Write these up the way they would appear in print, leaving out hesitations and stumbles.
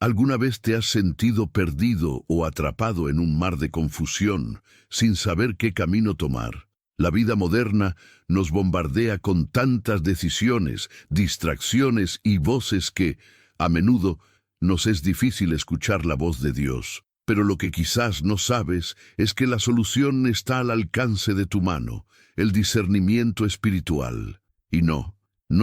¿Alguna vez te has sentido perdido o atrapado en un mar de confusión, sin saber qué camino tomar? La vida moderna nos bombardea con tantas decisiones, distracciones y voces que, a menudo, nos es difícil escuchar la voz de Dios. Pero lo que quizás no sabes es que la solución está al alcance de tu mano, el discernimiento espiritual. Y no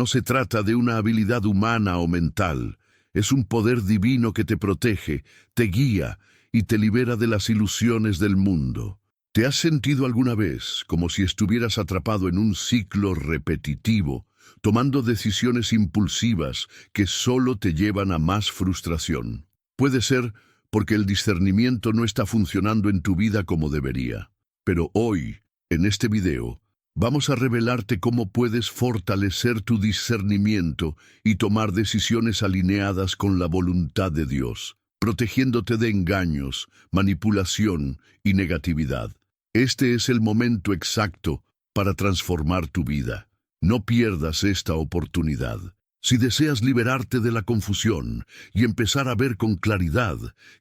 se trata de una habilidad humana o mental. Es un poder divino que te protege, te guía y te libera de las ilusiones del mundo. ¿Te has sentido alguna vez como si estuvieras atrapado en un ciclo repetitivo, tomando decisiones impulsivas que solo te llevan a más frustración? Puede ser porque el discernimiento no está funcionando en tu vida como debería. Pero hoy, en este video, vamos a revelarte cómo puedes fortalecer tu discernimiento y tomar decisiones alineadas con la voluntad de Dios, protegiéndote de engaños, manipulación y negatividad. Este es el momento exacto para transformar tu vida. No pierdas esta oportunidad. Si deseas liberarte de la confusión y empezar a ver con claridad,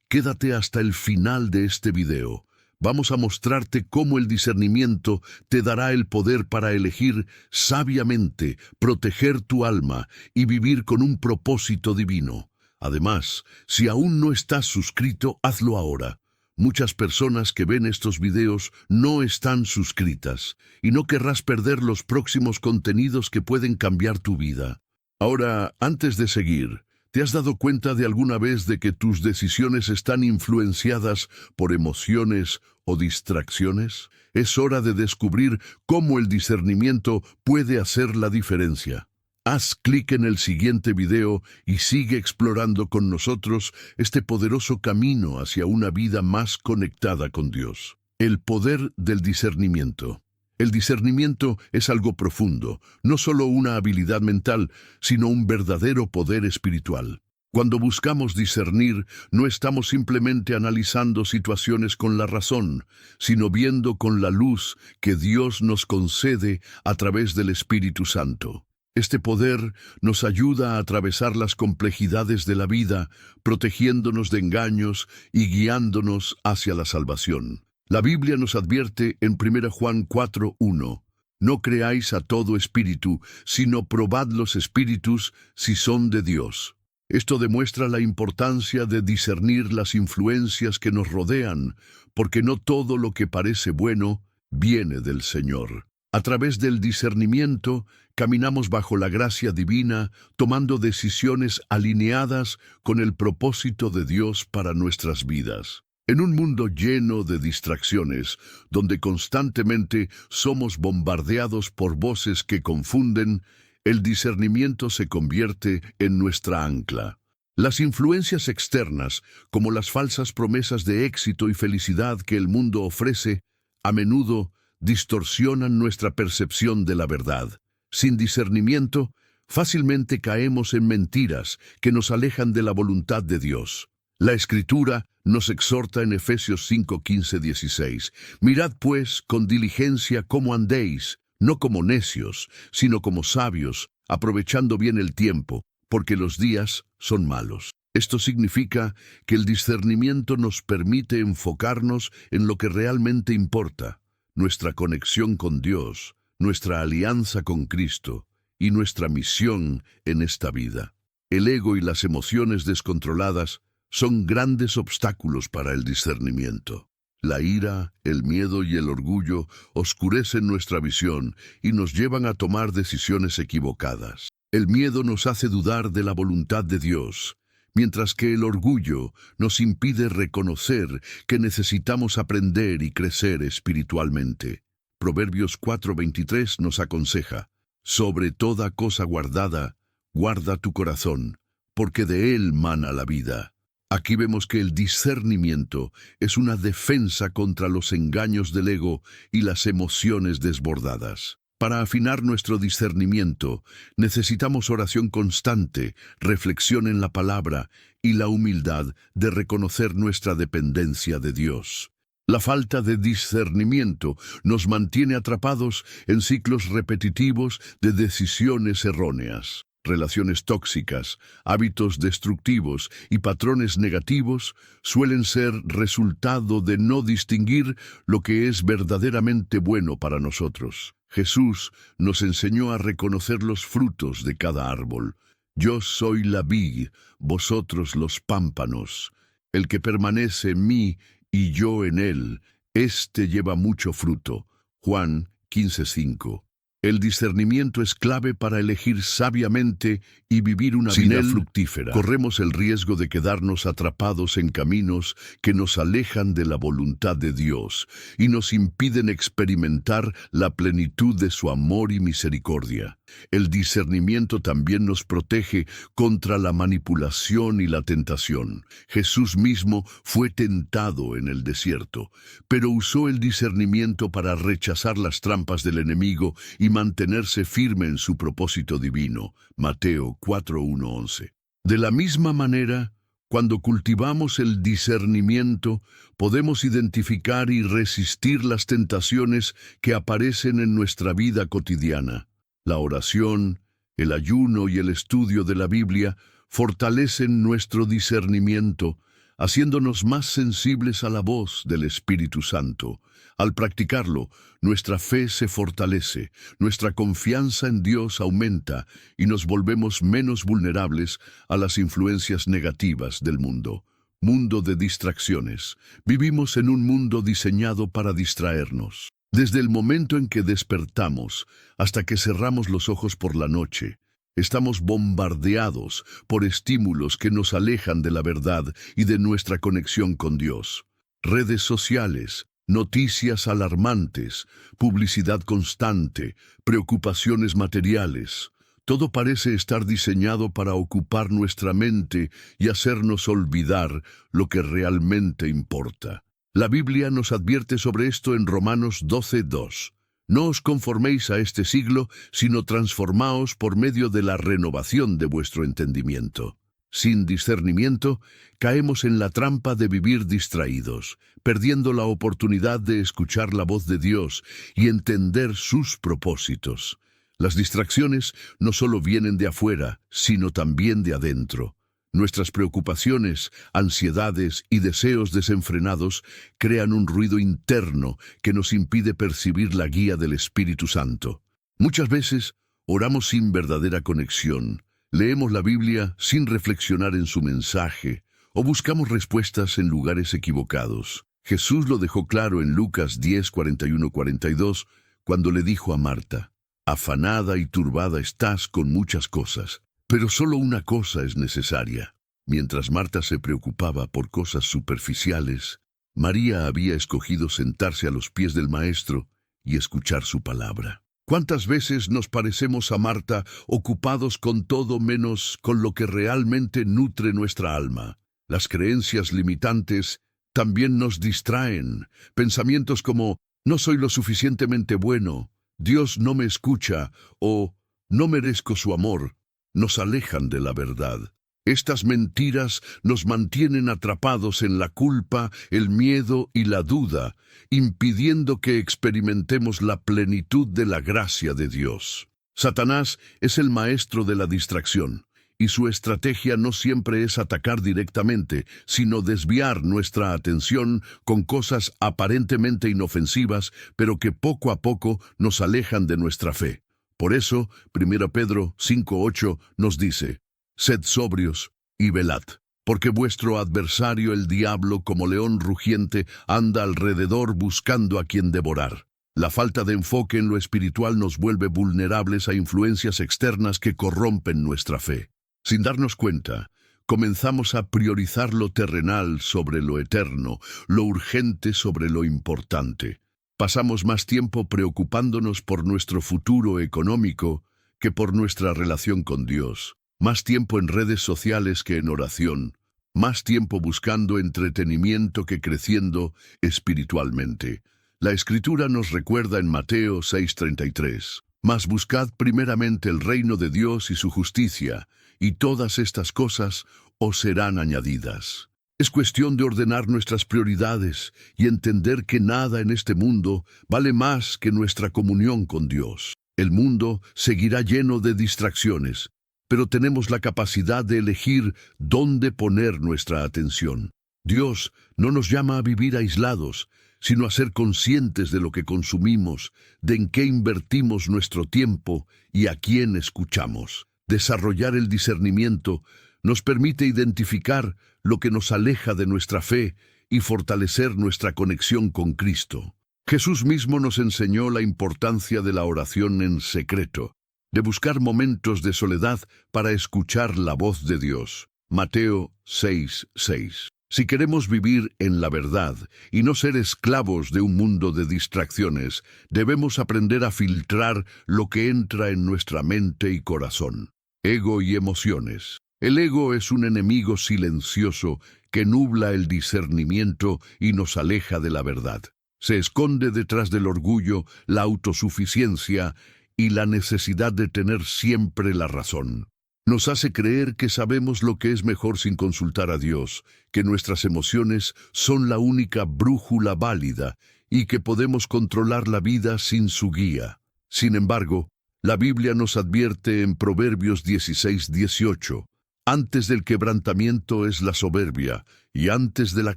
quédate hasta el final de este video. Vamos a mostrarte cómo el discernimiento te dará el poder para elegir sabiamente, proteger tu alma y vivir con un propósito divino. Además, si aún no estás suscrito, hazlo ahora. Muchas personas que ven estos videos no están suscritas y no querrás perder los próximos contenidos que pueden cambiar tu vida. Ahora, antes de seguir, ¿te has dado cuenta de alguna vez de que tus decisiones están influenciadas por emociones o distracciones? Es hora de descubrir cómo el discernimiento puede hacer la diferencia. Haz clic en el siguiente video y sigue explorando con nosotros este poderoso camino hacia una vida más conectada con Dios. El poder del discernimiento. El discernimiento es algo profundo, no solo una habilidad mental, sino un verdadero poder espiritual. Cuando buscamos discernir, no estamos simplemente analizando situaciones con la razón, sino viendo con la luz que Dios nos concede a través del Espíritu Santo. Este poder nos ayuda a atravesar las complejidades de la vida, protegiéndonos de engaños y guiándonos hacia la salvación. La Biblia nos advierte en 1 Juan 4:1, no creáis a todo espíritu, sino probad los espíritus si son de Dios. Esto demuestra la importancia de discernir las influencias que nos rodean, porque no todo lo que parece bueno viene del Señor. A través del discernimiento, caminamos bajo la gracia divina, tomando decisiones alineadas con el propósito de Dios para nuestras vidas. En un mundo lleno de distracciones, donde constantemente somos bombardeados por voces que confunden, el discernimiento se convierte en nuestra ancla. Las influencias externas, como las falsas promesas de éxito y felicidad que el mundo ofrece, a menudo distorsionan nuestra percepción de la verdad. Sin discernimiento, fácilmente caemos en mentiras que nos alejan de la voluntad de Dios. La Escritura nos exhorta en Efesios 5:15-16. Mirad pues con diligencia cómo andéis, no como necios, sino como sabios, aprovechando bien el tiempo, porque los días son malos. Esto significa que el discernimiento nos permite enfocarnos en lo que realmente importa, nuestra conexión con Dios, nuestra alianza con Cristo y nuestra misión en esta vida. El ego y las emociones descontroladas son grandes obstáculos para el discernimiento. La ira, el miedo y el orgullo oscurecen nuestra visión y nos llevan a tomar decisiones equivocadas. El miedo nos hace dudar de la voluntad de Dios, mientras que el orgullo nos impide reconocer que necesitamos aprender y crecer espiritualmente. Proverbios 4:23 nos aconseja, sobre toda cosa guardada, guarda tu corazón, porque de él mana la vida. Aquí vemos que el discernimiento es una defensa contra los engaños del ego y las emociones desbordadas. Para afinar nuestro discernimiento, necesitamos oración constante, reflexión en la palabra y la humildad de reconocer nuestra dependencia de Dios. La falta de discernimiento nos mantiene atrapados en ciclos repetitivos de decisiones erróneas. Relaciones tóxicas, hábitos destructivos y patrones negativos suelen ser resultado de no distinguir lo que es verdaderamente bueno para nosotros. Jesús nos enseñó a reconocer los frutos de cada árbol. Yo soy la vid, vosotros los pámpanos. El que permanece en mí y yo en él, éste lleva mucho fruto. Juan 15:5. El discernimiento es clave para elegir sabiamente y vivir una vida fructífera. Corremos el riesgo de quedarnos atrapados en caminos que nos alejan de la voluntad de Dios y nos impiden experimentar la plenitud de su amor y misericordia. El discernimiento también nos protege contra la manipulación y la tentación. Jesús mismo fue tentado en el desierto, pero usó el discernimiento para rechazar las trampas del enemigo y mantenerse firme en su propósito divino. Mateo 4:1-11. De la misma manera, cuando cultivamos el discernimiento, podemos identificar y resistir las tentaciones que aparecen en nuestra vida cotidiana. La oración, el ayuno y el estudio de la Biblia fortalecen nuestro discernimiento, haciéndonos más sensibles a la voz del Espíritu Santo. Al practicarlo, nuestra fe se fortalece, nuestra confianza en Dios aumenta y nos volvemos menos vulnerables a las influencias negativas del mundo. Mundo de distracciones. Vivimos en un mundo diseñado para distraernos. Desde el momento en que despertamos hasta que cerramos los ojos por la noche, estamos bombardeados por estímulos que nos alejan de la verdad y de nuestra conexión con Dios. Redes sociales, noticias alarmantes, publicidad constante, preocupaciones materiales. Todo parece estar diseñado para ocupar nuestra mente y hacernos olvidar lo que realmente importa. La Biblia nos advierte sobre esto en Romanos 12:2. No os conforméis a este siglo, sino transformaos por medio de la renovación de vuestro entendimiento. Sin discernimiento, caemos en la trampa de vivir distraídos, perdiendo la oportunidad de escuchar la voz de Dios y entender sus propósitos. Las distracciones no solo vienen de afuera, sino también de adentro. Nuestras preocupaciones, ansiedades y deseos desenfrenados crean un ruido interno que nos impide percibir la guía del Espíritu Santo. Muchas veces oramos sin verdadera conexión, leemos la Biblia sin reflexionar en su mensaje o buscamos respuestas en lugares equivocados. Jesús lo dejó claro en Lucas 10:41-42 cuando le dijo a Marta: «Afanada y turbada estás con muchas cosas, pero solo una cosa es necesaria». Mientras Marta se preocupaba por cosas superficiales, María había escogido sentarse a los pies del Maestro y escuchar su palabra. ¿Cuántas veces nos parecemos a Marta, ocupados con todo menos con lo que realmente nutre nuestra alma? Las creencias limitantes también nos distraen. Pensamientos como «no soy lo suficientemente bueno», «Dios no me escucha» o «no merezco su amor» nos alejan de la verdad. Estas mentiras nos mantienen atrapados en la culpa, el miedo y la duda, impidiendo que experimentemos la plenitud de la gracia de Dios. Satanás es el maestro de la distracción, y su estrategia no siempre es atacar directamente, sino desviar nuestra atención con cosas aparentemente inofensivas, pero que poco a poco nos alejan de nuestra fe. Por eso, 1 Pedro 5:8 nos dice: «Sed sobrios y velad, porque vuestro adversario el diablo, como león rugiente, anda alrededor buscando a quien devorar». La falta de enfoque en lo espiritual nos vuelve vulnerables a influencias externas que corrompen nuestra fe. Sin darnos cuenta, comenzamos a priorizar lo terrenal sobre lo eterno, lo urgente sobre lo importante. Pasamos más tiempo preocupándonos por nuestro futuro económico que por nuestra relación con Dios. Más tiempo en redes sociales que en oración. Más tiempo buscando entretenimiento que creciendo espiritualmente. La Escritura nos recuerda en Mateo 6:33. «Mas buscad primeramente el reino de Dios y su justicia, y todas estas cosas os serán añadidas». Es cuestión de ordenar nuestras prioridades y entender que nada en este mundo vale más que nuestra comunión con Dios. El mundo seguirá lleno de distracciones, pero tenemos la capacidad de elegir dónde poner nuestra atención. Dios no nos llama a vivir aislados, sino a ser conscientes de lo que consumimos, de en qué invertimos nuestro tiempo y a quién escuchamos. Desarrollar el discernimiento nos permite identificar lo que nos aleja de nuestra fe y fortalecer nuestra conexión con Cristo. Jesús mismo nos enseñó la importancia de la oración en secreto, de buscar momentos de soledad para escuchar la voz de Dios. Mateo 6:6. Si queremos vivir en la verdad y no ser esclavos de un mundo de distracciones, debemos aprender a filtrar lo que entra en nuestra mente y corazón. Ego y emociones. El ego es un enemigo silencioso que nubla el discernimiento y nos aleja de la verdad. Se esconde detrás del orgullo, la autosuficiencia y la necesidad de tener siempre la razón. Nos hace creer que sabemos lo que es mejor sin consultar a Dios, que nuestras emociones son la única brújula válida y que podemos controlar la vida sin su guía. Sin embargo, la Biblia nos advierte en Proverbios 16:18, antes del quebrantamiento es la soberbia, y antes de la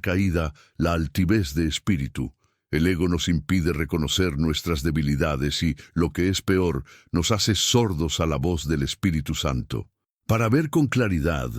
caída la altivez de espíritu. El ego nos impide reconocer nuestras debilidades y, lo que es peor, nos hace sordos a la voz del Espíritu Santo. Para ver con claridad,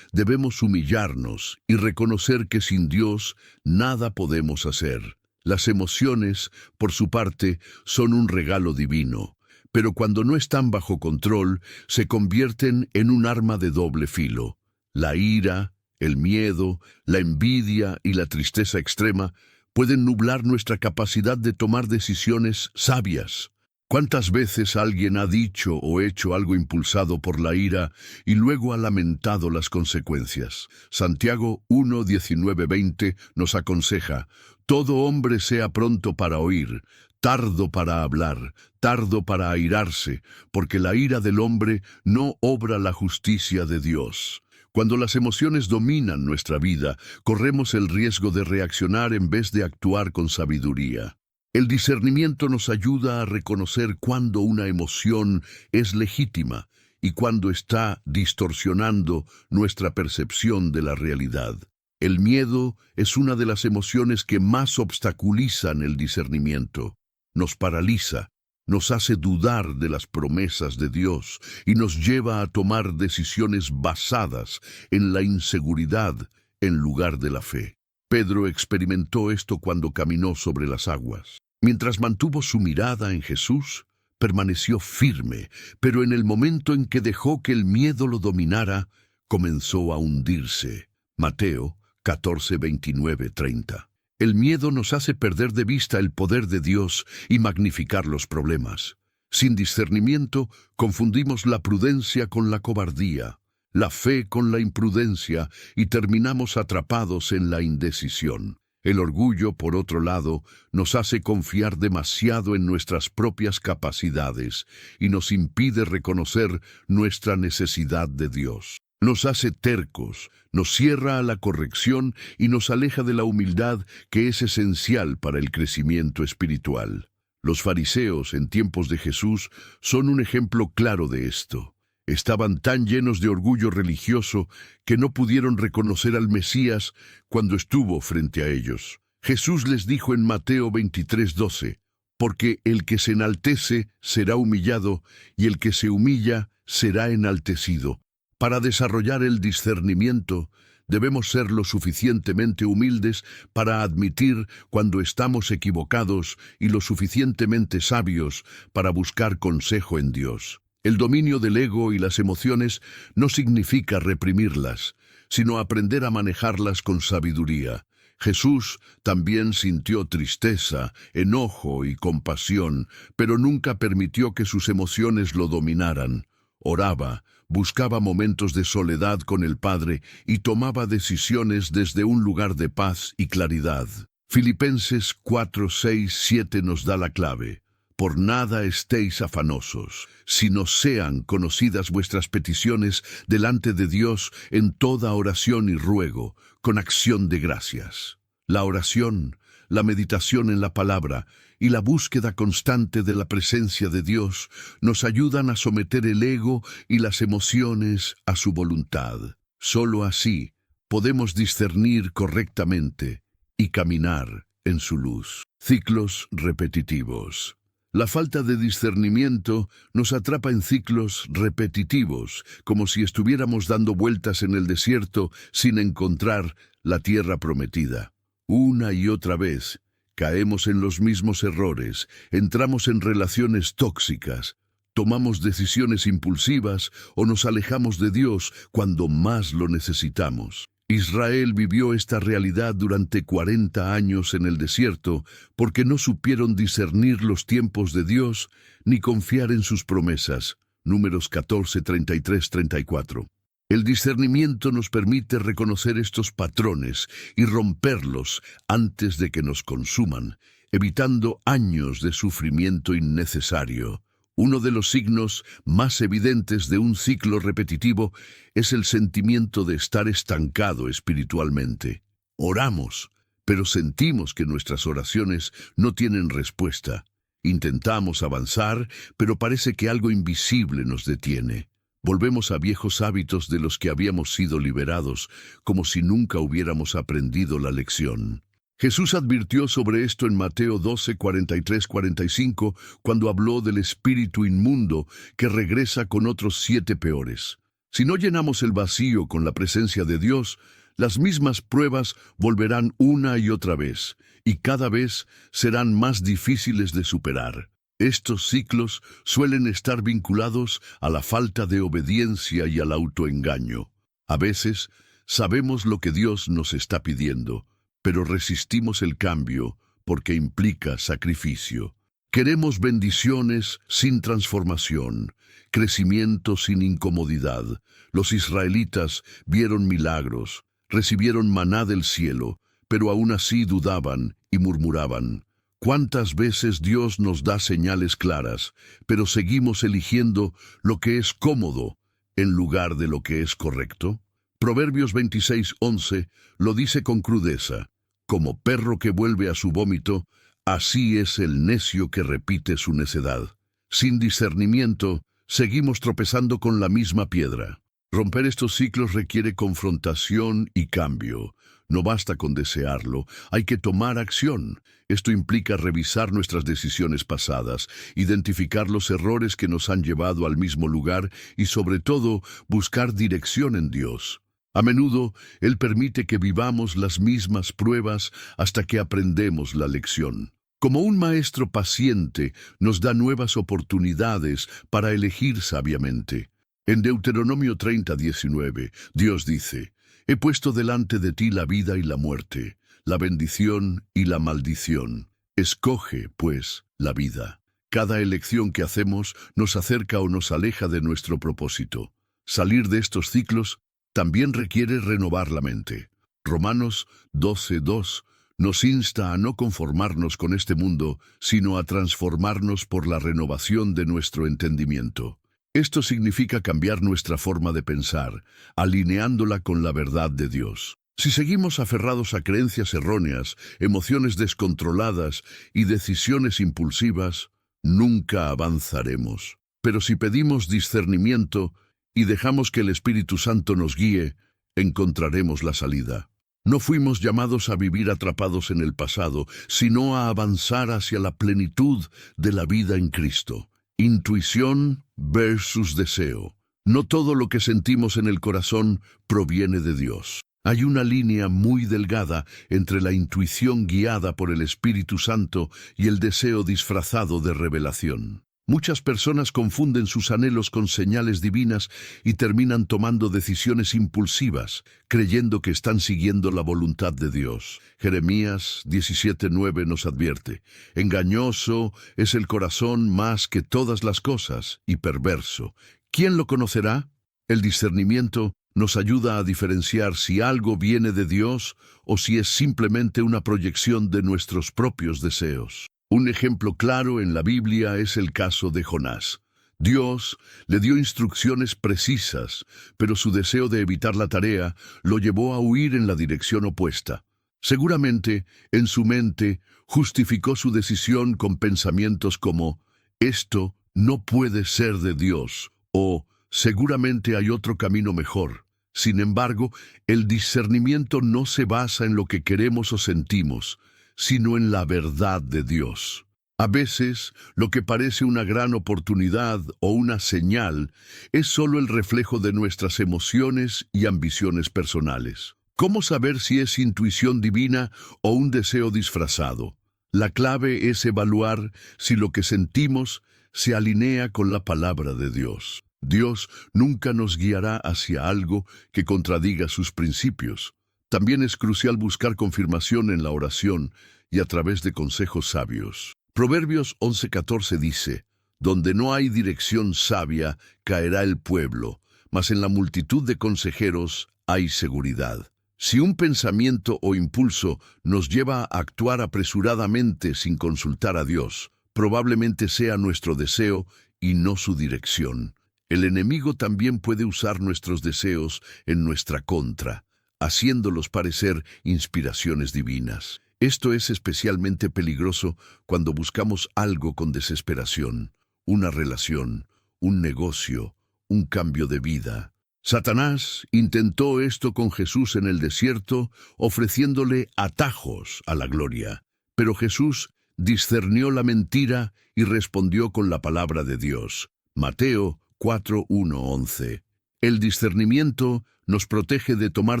debemos humillarnos y reconocer que sin Dios nada podemos hacer. Las emociones, por su parte, son un regalo divino, pero cuando no están bajo control, se convierten en un arma de doble filo. La ira, el miedo, la envidia y la tristeza extrema pueden nublar nuestra capacidad de tomar decisiones sabias. ¿Cuántas veces alguien ha dicho o hecho algo impulsado por la ira y luego ha lamentado las consecuencias? Santiago 1:19-20 nos aconseja: todo hombre sea pronto para oír, tardo para hablar, tardo para airarse, porque la ira del hombre no obra la justicia de Dios. Cuando las emociones dominan nuestra vida, corremos el riesgo de reaccionar en vez de actuar con sabiduría. El discernimiento nos ayuda a reconocer cuándo una emoción es legítima y cuándo está distorsionando nuestra percepción de la realidad. El miedo es una de las emociones que más obstaculizan el discernimiento. Nos paraliza, nos hace dudar de las promesas de Dios y nos lleva a tomar decisiones basadas en la inseguridad en lugar de la fe. Pedro experimentó esto cuando caminó sobre las aguas. Mientras mantuvo su mirada en Jesús, permaneció firme, pero en el momento en que dejó que el miedo lo dominara, comenzó a hundirse. Mateo 14:29-30. El miedo nos hace perder de vista el poder de Dios y magnificar los problemas. Sin discernimiento, confundimos la prudencia con la cobardía, la fe con la imprudencia y terminamos atrapados en la indecisión. El orgullo, por otro lado, nos hace confiar demasiado en nuestras propias capacidades y nos impide reconocer nuestra necesidad de Dios. Nos hace tercos, nos cierra a la corrección y nos aleja de la humildad que es esencial para el crecimiento espiritual. Los fariseos en tiempos de Jesús son un ejemplo claro de esto. Estaban tan llenos de orgullo religioso que no pudieron reconocer al Mesías cuando estuvo frente a ellos. Jesús les dijo en Mateo 23:12, porque el que se enaltece será humillado y el que se humilla será enaltecido. Para desarrollar el discernimiento, debemos ser lo suficientemente humildes para admitir cuando estamos equivocados y lo suficientemente sabios para buscar consejo en Dios. El dominio del ego y las emociones no significa reprimirlas, sino aprender a manejarlas con sabiduría. Jesús también sintió tristeza, enojo y compasión, pero nunca permitió que sus emociones lo dominaran. Oraba, buscaba momentos de soledad con el Padre y tomaba decisiones desde un lugar de paz y claridad. Filipenses 4:6-7 nos da la clave. Por nada estéis afanosos, sino sean conocidas vuestras peticiones delante de Dios en toda oración y ruego, con acción de gracias. La oración, la meditación en la palabra y la búsqueda constante de la presencia de Dios nos ayudan a someter el ego y las emociones a su voluntad. Solo así podemos discernir correctamente y caminar en su luz. Ciclos repetitivos. La falta de discernimiento nos atrapa en ciclos repetitivos, como si estuviéramos dando vueltas en el desierto sin encontrar la tierra prometida. Una y otra vez caemos en los mismos errores, entramos en relaciones tóxicas, tomamos decisiones impulsivas o nos alejamos de Dios cuando más lo necesitamos. Israel vivió esta realidad durante 40 años en el desierto porque no supieron discernir los tiempos de Dios ni confiar en sus promesas. Números 14, 33, 34. El discernimiento nos permite reconocer estos patrones y romperlos antes de que nos consuman, evitando años de sufrimiento innecesario. Uno de los signos más evidentes de un ciclo repetitivo es el sentimiento de estar estancado espiritualmente. Oramos, pero sentimos que nuestras oraciones no tienen respuesta. Intentamos avanzar, pero parece que algo invisible nos detiene. Volvemos a viejos hábitos de los que habíamos sido liberados, como si nunca hubiéramos aprendido la lección. Jesús advirtió sobre esto en Mateo 12, 43-45, cuando habló del espíritu inmundo que regresa con otros 7 peores. Si no llenamos el vacío con la presencia de Dios, las mismas pruebas volverán una y otra vez, y cada vez serán más difíciles de superar. Estos ciclos suelen estar vinculados a la falta de obediencia y al autoengaño. A veces, sabemos lo que Dios nos está pidiendo, pero resistimos el cambio porque implica sacrificio. Queremos bendiciones sin transformación, crecimiento sin incomodidad. Los israelitas vieron milagros, recibieron maná del cielo, pero aún así dudaban y murmuraban. ¿Cuántas veces Dios nos da señales claras, pero seguimos eligiendo lo que es cómodo en lugar de lo que es correcto? Proverbios 26:11 lo dice con crudeza. Como perro que vuelve a su vómito, así es el necio que repite su necedad. Sin discernimiento, seguimos tropezando con la misma piedra. Romper estos ciclos requiere confrontación y cambio. No basta con desearlo, hay que tomar acción. Esto implica revisar nuestras decisiones pasadas, identificar los errores que nos han llevado al mismo lugar y, sobre todo, buscar dirección en Dios. A menudo, Él permite que vivamos las mismas pruebas hasta que aprendemos la lección. Como un maestro paciente, nos da nuevas oportunidades para elegir sabiamente. En Deuteronomio 30:19, Dios dice: «He puesto delante de ti la vida y la muerte, la bendición y la maldición. Escoge, pues, la vida». Cada elección que hacemos nos acerca o nos aleja de nuestro propósito. Salir de estos ciclos también requiere renovar la mente. Romanos 12:2 nos insta a no conformarnos con este mundo, sino a transformarnos por la renovación de nuestro entendimiento. Esto significa cambiar nuestra forma de pensar, alineándola con la verdad de Dios. Si seguimos aferrados a creencias erróneas, emociones descontroladas y decisiones impulsivas, nunca avanzaremos. Pero si pedimos discernimiento y dejamos que el Espíritu Santo nos guíe, encontraremos la salida. No fuimos llamados a vivir atrapados en el pasado, sino a avanzar hacia la plenitud de la vida en Cristo. Intuición versus deseo. No todo lo que sentimos en el corazón proviene de Dios. Hay una línea muy delgada entre la intuición guiada por el Espíritu Santo y el deseo disfrazado de revelación. Muchas personas confunden sus anhelos con señales divinas y terminan tomando decisiones impulsivas, creyendo que están siguiendo la voluntad de Dios. Jeremías 17:9 nos advierte: «Engañoso es el corazón más que todas las cosas, y perverso. ¿Quién lo conocerá?». El discernimiento nos ayuda a diferenciar si algo viene de Dios o si es simplemente una proyección de nuestros propios deseos. Un ejemplo claro en la Biblia es el caso de Jonás. Dios le dio instrucciones precisas, pero su deseo de evitar la tarea lo llevó a huir en la dirección opuesta. Seguramente, en su mente, justificó su decisión con pensamientos como, esto no puede ser de Dios, o seguramente hay otro camino mejor. Sin embargo, el discernimiento no se basa en lo que queremos o sentimos, sino en la verdad de Dios. A veces, lo que parece una gran oportunidad o una señal es solo el reflejo de nuestras emociones y ambiciones personales. ¿Cómo saber si es intuición divina o un deseo disfrazado? La clave es evaluar si lo que sentimos se alinea con la palabra de Dios. Dios nunca nos guiará hacia algo que contradiga sus principios. También es crucial buscar confirmación en la oración y a través de consejos sabios. Proverbios 11:14 dice, donde no hay dirección sabia, caerá el pueblo, mas en la multitud de consejeros hay seguridad. Si un pensamiento o impulso nos lleva a actuar apresuradamente sin consultar a Dios, probablemente sea nuestro deseo y no su dirección. El enemigo también puede usar nuestros deseos en nuestra contra, haciéndolos parecer inspiraciones divinas. Esto es especialmente peligroso cuando buscamos algo con desesperación, una relación, un negocio, un cambio de vida. Satanás intentó esto con Jesús en el desierto, ofreciéndole atajos a la gloria. Pero Jesús discernió la mentira y respondió con la palabra de Dios. Mateo 4:1-11. El discernimiento nos protege de tomar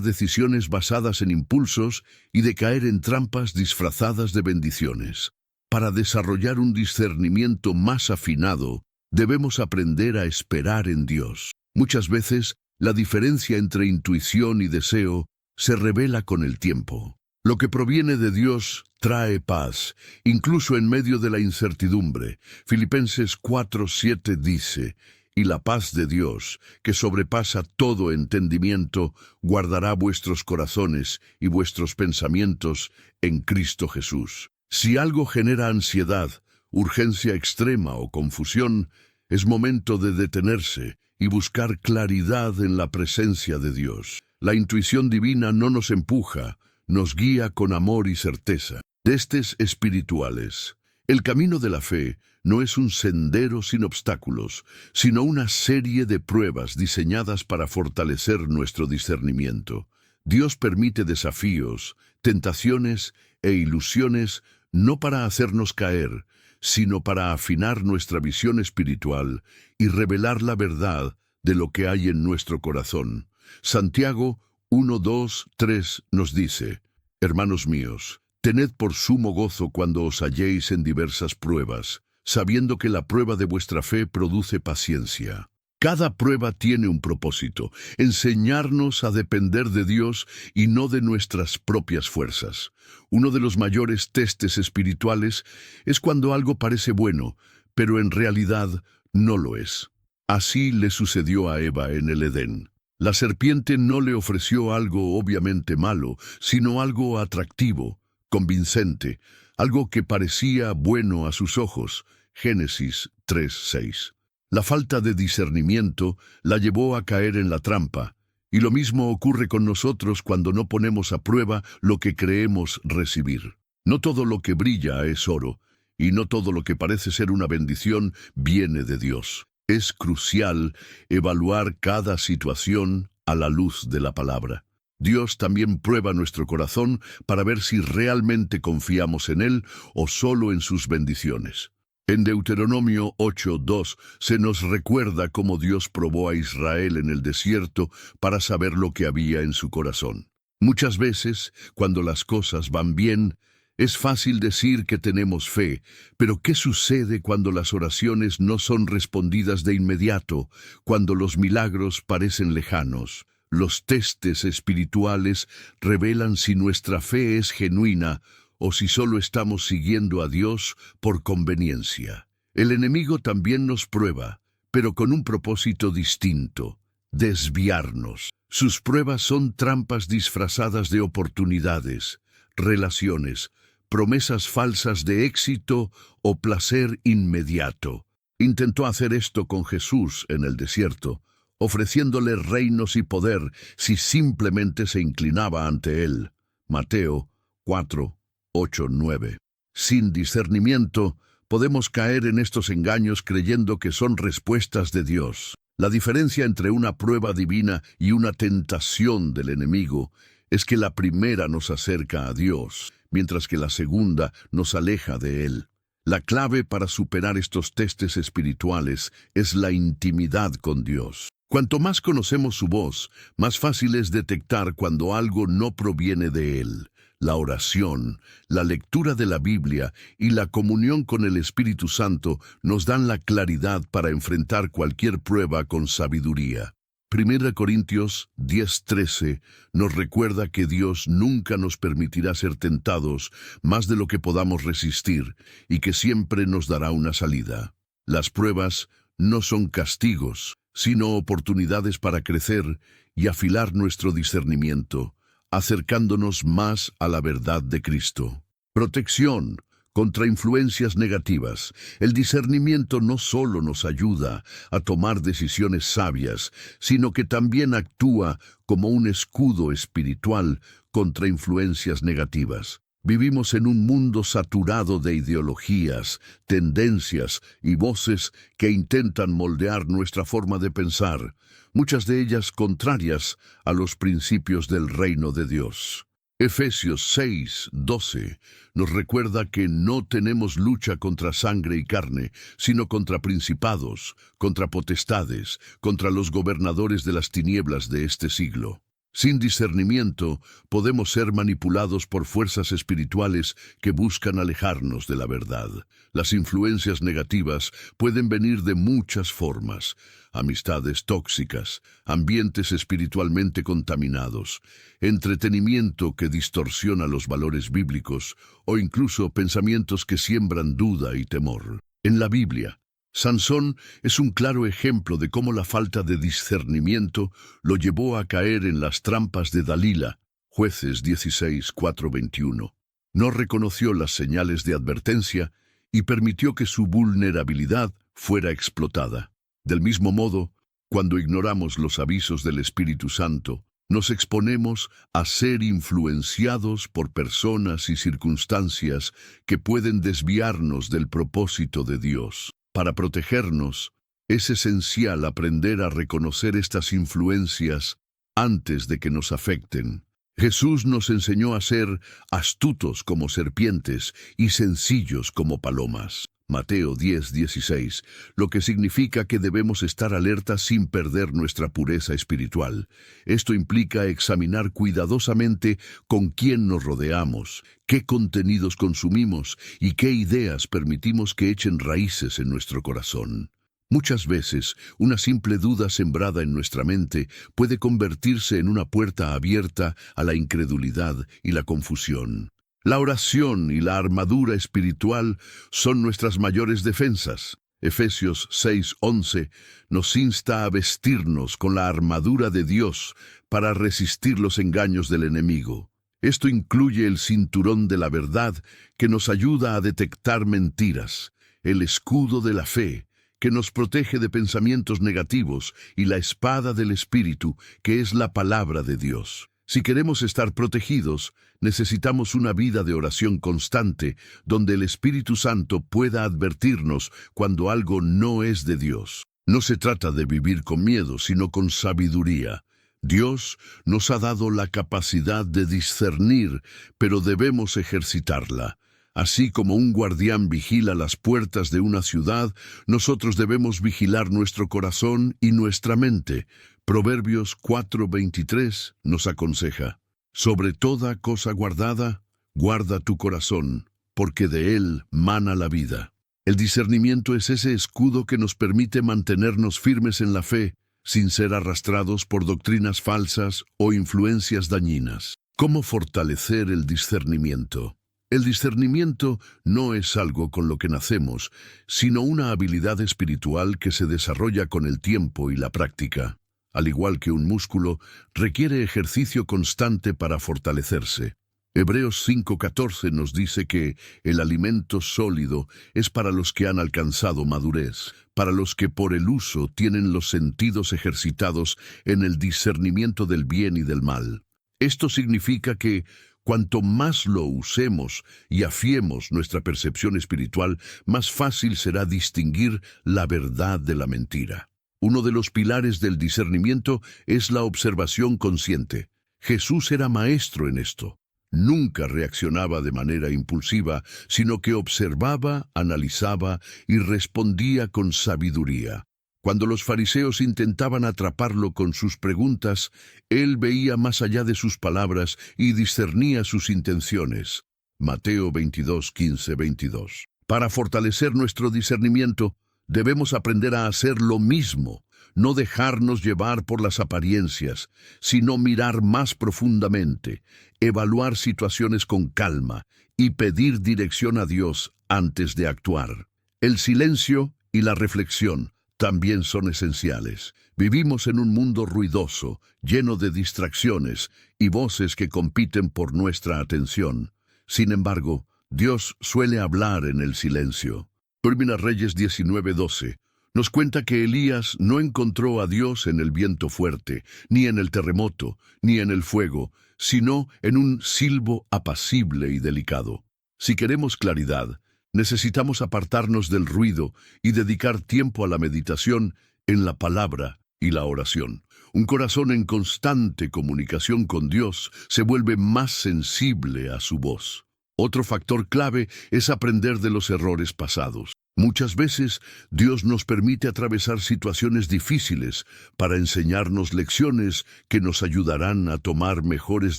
decisiones basadas en impulsos y de caer en trampas disfrazadas de bendiciones. Para desarrollar un discernimiento más afinado, debemos aprender a esperar en Dios. Muchas veces, la diferencia entre intuición y deseo se revela con el tiempo. Lo que proviene de Dios trae paz, incluso en medio de la incertidumbre. Filipenses 4:7 dice, y la paz de Dios, que sobrepasa todo entendimiento, guardará vuestros corazones y vuestros pensamientos en Cristo Jesús. Si algo genera ansiedad, urgencia extrema o confusión, es momento de detenerse y buscar claridad en la presencia de Dios. La intuición divina no nos empuja, nos guía con amor y certeza. Testes espirituales. El camino de la fe no es un sendero sin obstáculos, sino una serie de pruebas diseñadas para fortalecer nuestro discernimiento. Dios permite desafíos, tentaciones e ilusiones no para hacernos caer, sino para afinar nuestra visión espiritual y revelar la verdad de lo que hay en nuestro corazón. Santiago 1:2-3 nos dice, hermanos míos, tened por sumo gozo cuando os halléis en diversas pruebas, sabiendo que la prueba de vuestra fe produce paciencia. Cada prueba tiene un propósito, enseñarnos a depender de Dios y no de nuestras propias fuerzas. Uno de los mayores testes espirituales es cuando algo parece bueno, pero en realidad no lo es. Así le sucedió a Eva en el Edén. La serpiente no le ofreció algo obviamente malo, sino algo atractivo, convincente, algo que parecía bueno a sus ojos. Génesis 3:6. La falta de discernimiento la llevó a caer en la trampa, y lo mismo ocurre con nosotros cuando no ponemos a prueba lo que creemos recibir. No todo lo que brilla es oro, y no todo lo que parece ser una bendición viene de Dios. Es crucial evaluar cada situación a la luz de la palabra. Dios también prueba nuestro corazón para ver si realmente confiamos en Él o solo en sus bendiciones. En Deuteronomio 8:2 se nos recuerda cómo Dios probó a Israel en el desierto para saber lo que había en su corazón. Muchas veces, cuando las cosas van bien, es fácil decir que tenemos fe, pero ¿qué sucede cuando las oraciones no son respondidas de inmediato, cuando los milagros parecen lejanos? Los testes espirituales revelan si nuestra fe es genuina o si solo estamos siguiendo a Dios por conveniencia. El enemigo también nos prueba, pero con un propósito distinto: desviarnos. Sus pruebas son trampas disfrazadas de oportunidades, relaciones, promesas falsas de éxito o placer inmediato. Intentó hacer esto con Jesús en el desierto, ofreciéndole reinos y poder si simplemente se inclinaba ante él. Mateo 4, 8, 9. Sin discernimiento, podemos caer en estos engaños creyendo que son respuestas de Dios. La diferencia entre una prueba divina y una tentación del enemigo es que la primera nos acerca a Dios, mientras que la segunda nos aleja de Él. La clave para superar estos testes espirituales es la intimidad con Dios. Cuanto más conocemos su voz, más fácil es detectar cuando algo no proviene de Él. La oración, la lectura de la Biblia y la comunión con el Espíritu Santo nos dan la claridad para enfrentar cualquier prueba con sabiduría. 1 Corintios 10:13 nos recuerda que Dios nunca nos permitirá ser tentados más de lo que podamos resistir y que siempre nos dará una salida. Las pruebas no son castigos, sino oportunidades para crecer y afilar nuestro discernimiento, acercándonos más a la verdad de Cristo. Protección contra influencias negativas. El discernimiento no solo nos ayuda a tomar decisiones sabias, sino que también actúa como un escudo espiritual contra influencias negativas. Vivimos en un mundo saturado de ideologías, tendencias y voces que intentan moldear nuestra forma de pensar, muchas de ellas contrarias a los principios del reino de Dios. Efesios 6:12 nos recuerda que no tenemos lucha contra sangre y carne, sino contra principados, contra potestades, contra los gobernadores de las tinieblas de este siglo. Sin discernimiento, podemos ser manipulados por fuerzas espirituales que buscan alejarnos de la verdad. Las influencias negativas pueden venir de muchas formas: amistades tóxicas, ambientes espiritualmente contaminados, entretenimiento que distorsiona los valores bíblicos o incluso pensamientos que siembran duda y temor. En la Biblia, Sansón es un claro ejemplo de cómo la falta de discernimiento lo llevó a caer en las trampas de Dalila. Jueces 16:4-21. No reconoció las señales de advertencia y permitió que su vulnerabilidad fuera explotada. Del mismo modo, cuando ignoramos los avisos del Espíritu Santo, nos exponemos a ser influenciados por personas y circunstancias que pueden desviarnos del propósito de Dios. Para protegernos, es esencial aprender a reconocer estas influencias antes de que nos afecten. Jesús nos enseñó a ser astutos como serpientes y sencillos como palomas. Mateo 10:16, lo que significa que debemos estar alertas sin perder nuestra pureza espiritual. Esto implica examinar cuidadosamente con quién nos rodeamos, qué contenidos consumimos y qué ideas permitimos que echen raíces en nuestro corazón. Muchas veces, una simple duda sembrada en nuestra mente puede convertirse en una puerta abierta a la incredulidad y la confusión. La oración y la armadura espiritual son nuestras mayores defensas. Efesios 6:11 nos insta a vestirnos con la armadura de Dios para resistir los engaños del enemigo. Esto incluye el cinturón de la verdad que nos ayuda a detectar mentiras, el escudo de la fe que nos protege de pensamientos negativos y la espada del Espíritu que es la palabra de Dios. Si queremos estar protegidos, necesitamos una vida de oración constante, donde el Espíritu Santo pueda advertirnos cuando algo no es de Dios. No se trata de vivir con miedo, sino con sabiduría. Dios nos ha dado la capacidad de discernir, pero debemos ejercitarla. Así como un guardián vigila las puertas de una ciudad, nosotros debemos vigilar nuestro corazón y nuestra mente. Proverbios 4:23 nos aconseja: sobre toda cosa guardada, guarda tu corazón, porque de él mana la vida. El discernimiento es ese escudo que nos permite mantenernos firmes en la fe, sin ser arrastrados por doctrinas falsas o influencias dañinas. ¿Cómo fortalecer el discernimiento? El discernimiento no es algo con lo que nacemos, sino una habilidad espiritual que se desarrolla con el tiempo y la práctica. Al igual que un músculo, requiere ejercicio constante para fortalecerse. Hebreos 5:14 nos dice que el alimento sólido es para los que han alcanzado madurez, para los que por el uso tienen los sentidos ejercitados en el discernimiento del bien y del mal. Esto significa que Cuanto más lo usemos y afiemos nuestra percepción espiritual, más fácil será distinguir la verdad de la mentira. Uno de los pilares del discernimiento es la observación consciente. Jesús era maestro en esto. Nunca reaccionaba de manera impulsiva, sino que observaba, analizaba y respondía con sabiduría. Cuando los fariseos intentaban atraparlo con sus preguntas, él veía más allá de sus palabras y discernía sus intenciones. Mateo 22:15-22. Para fortalecer nuestro discernimiento, debemos aprender a hacer lo mismo, no dejarnos llevar por las apariencias, sino mirar más profundamente, evaluar situaciones con calma y pedir dirección a Dios antes de actuar. El silencio y la reflexión también son esenciales. Vivimos en un mundo ruidoso, lleno de distracciones y voces que compiten por nuestra atención. Sin embargo, Dios suele hablar en el silencio. Primera Reyes 19:12 nos cuenta que Elías no encontró a Dios en el viento fuerte, ni en el terremoto, ni en el fuego, sino en un silbo apacible y delicado. Si queremos claridad, necesitamos apartarnos del ruido y dedicar tiempo a la meditación en la palabra y la oración. Un corazón en constante comunicación con Dios se vuelve más sensible a su voz. Otro factor clave es aprender de los errores pasados. Muchas veces Dios nos permite atravesar situaciones difíciles para enseñarnos lecciones que nos ayudarán a tomar mejores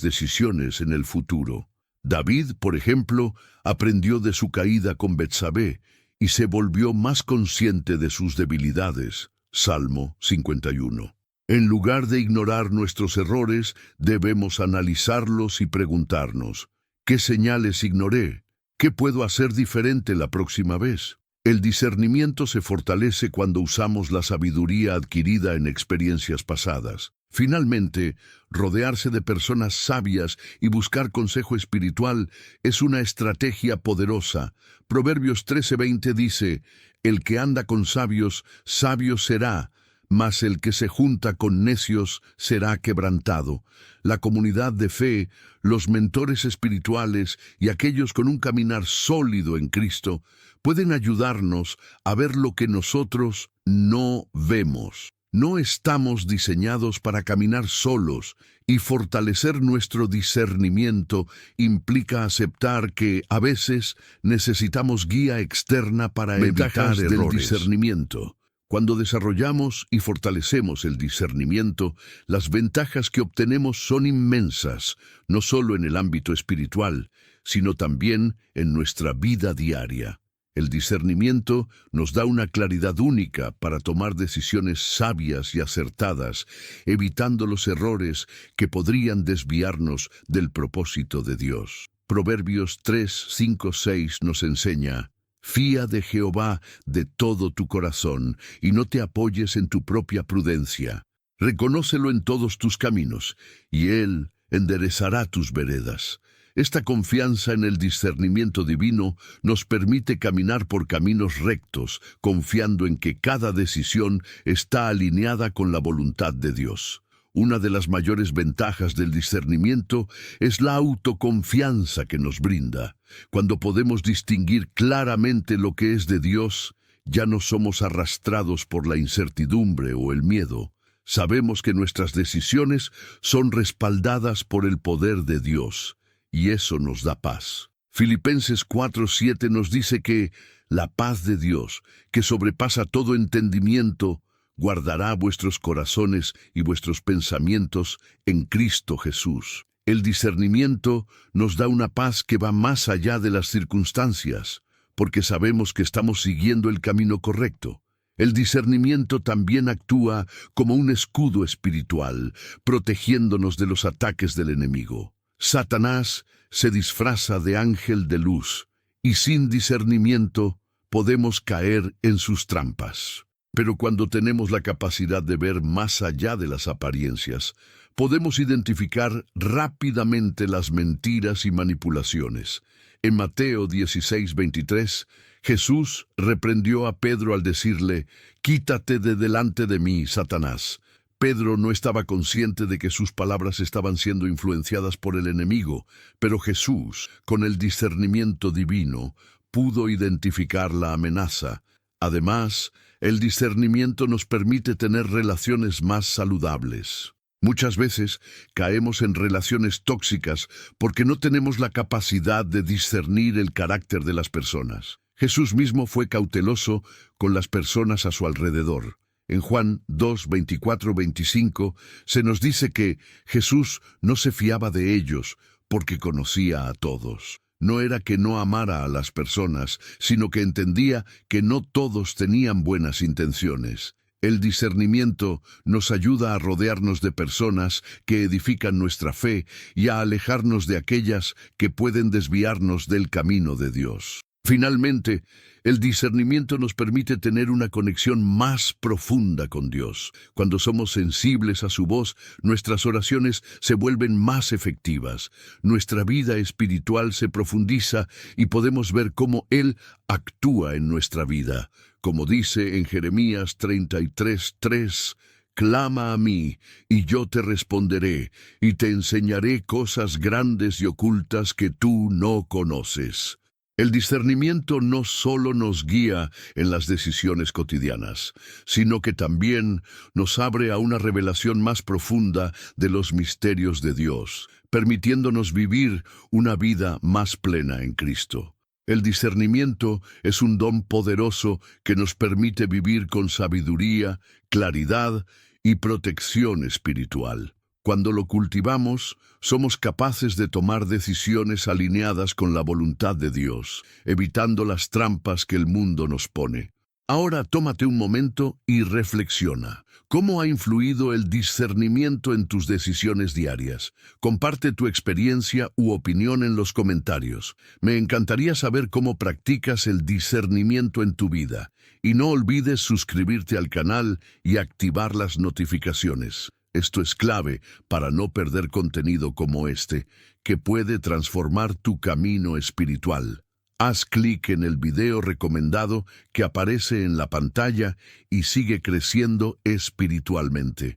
decisiones en el futuro. David, por ejemplo, aprendió de su caída con Betsabé y se volvió más consciente de sus debilidades. Salmo 51. En lugar de ignorar nuestros errores, debemos analizarlos y preguntarnos: ¿qué señales ignoré? ¿Qué puedo hacer diferente la próxima vez? El discernimiento se fortalece cuando usamos la sabiduría adquirida en experiencias pasadas. Finalmente, rodearse de personas sabias y buscar consejo espiritual es una estrategia poderosa. Proverbios 13:20 dice: el que anda con sabios, sabio será, mas el que se junta con necios será quebrantado. La comunidad de fe, los mentores espirituales y aquellos con un caminar sólido en Cristo pueden ayudarnos a ver lo que nosotros no vemos. No estamos diseñados para caminar solos, y fortalecer nuestro discernimiento implica aceptar que a veces necesitamos guía externa para evitar errores. Del discernimiento. Cuando desarrollamos y fortalecemos el discernimiento, las ventajas que obtenemos son inmensas, no solo en el ámbito espiritual, sino también en nuestra vida diaria. El discernimiento nos da una claridad única para tomar decisiones sabias y acertadas, evitando los errores que podrían desviarnos del propósito de Dios. Proverbios 3:5-6 nos enseña: fía de Jehová de todo tu corazón, y no te apoyes en tu propia prudencia. Reconócelo en todos tus caminos, y Él enderezará tus veredas. Esta confianza en el discernimiento divino nos permite caminar por caminos rectos, confiando en que cada decisión está alineada con la voluntad de Dios. Una de las mayores ventajas del discernimiento es la autoconfianza que nos brinda. Cuando podemos distinguir claramente lo que es de Dios, ya no somos arrastrados por la incertidumbre o el miedo. Sabemos que nuestras decisiones son respaldadas por el poder de Dios, y eso nos da paz. Filipenses 4:7 nos dice que la paz de Dios, que sobrepasa todo entendimiento, guardará vuestros corazones y vuestros pensamientos en Cristo Jesús. El discernimiento nos da una paz que va más allá de las circunstancias, porque sabemos que estamos siguiendo el camino correcto. El discernimiento también actúa como un escudo espiritual, protegiéndonos de los ataques del enemigo. Satanás se disfraza de ángel de luz, y sin discernimiento podemos caer en sus trampas. Pero cuando tenemos la capacidad de ver más allá de las apariencias, podemos identificar rápidamente las mentiras y manipulaciones. En Mateo 16:23, Jesús reprendió a Pedro al decirle: «Quítate de delante de mí, Satanás». Pedro no estaba consciente de que sus palabras estaban siendo influenciadas por el enemigo, pero Jesús, con el discernimiento divino, pudo identificar la amenaza. Además, el discernimiento nos permite tener relaciones más saludables. Muchas veces caemos en relaciones tóxicas porque no tenemos la capacidad de discernir el carácter de las personas. Jesús mismo fue cauteloso con las personas a su alrededor. En Juan 2, 24, 25 se nos dice que Jesús no se fiaba de ellos porque conocía a todos. No era que no amara a las personas, sino que entendía que no todos tenían buenas intenciones. El discernimiento nos ayuda a rodearnos de personas que edifican nuestra fe y a alejarnos de aquellas que pueden desviarnos del camino de Dios. Finalmente, el discernimiento nos permite tener una conexión más profunda con Dios. Cuando somos sensibles a su voz, nuestras oraciones se vuelven más efectivas. Nuestra vida espiritual se profundiza y podemos ver cómo Él actúa en nuestra vida. Como dice en Jeremías 33:3, «Clama a mí, y yo te responderé, y te enseñaré cosas grandes y ocultas que tú no conoces». El discernimiento no solo nos guía en las decisiones cotidianas, sino que también nos abre a una revelación más profunda de los misterios de Dios, permitiéndonos vivir una vida más plena en Cristo. El discernimiento es un don poderoso que nos permite vivir con sabiduría, claridad y protección espiritual. Cuando lo cultivamos, somos capaces de tomar decisiones alineadas con la voluntad de Dios, evitando las trampas que el mundo nos pone. Ahora tómate un momento y reflexiona. ¿Cómo ha influido el discernimiento en tus decisiones diarias? Comparte tu experiencia u opinión en los comentarios. Me encantaría saber cómo practicas el discernimiento en tu vida. Y no olvides suscribirte al canal y activar las notificaciones. Esto es clave para no perder contenido como este, que puede transformar tu camino espiritual. Haz clic en el video recomendado que aparece en la pantalla y sigue creciendo espiritualmente.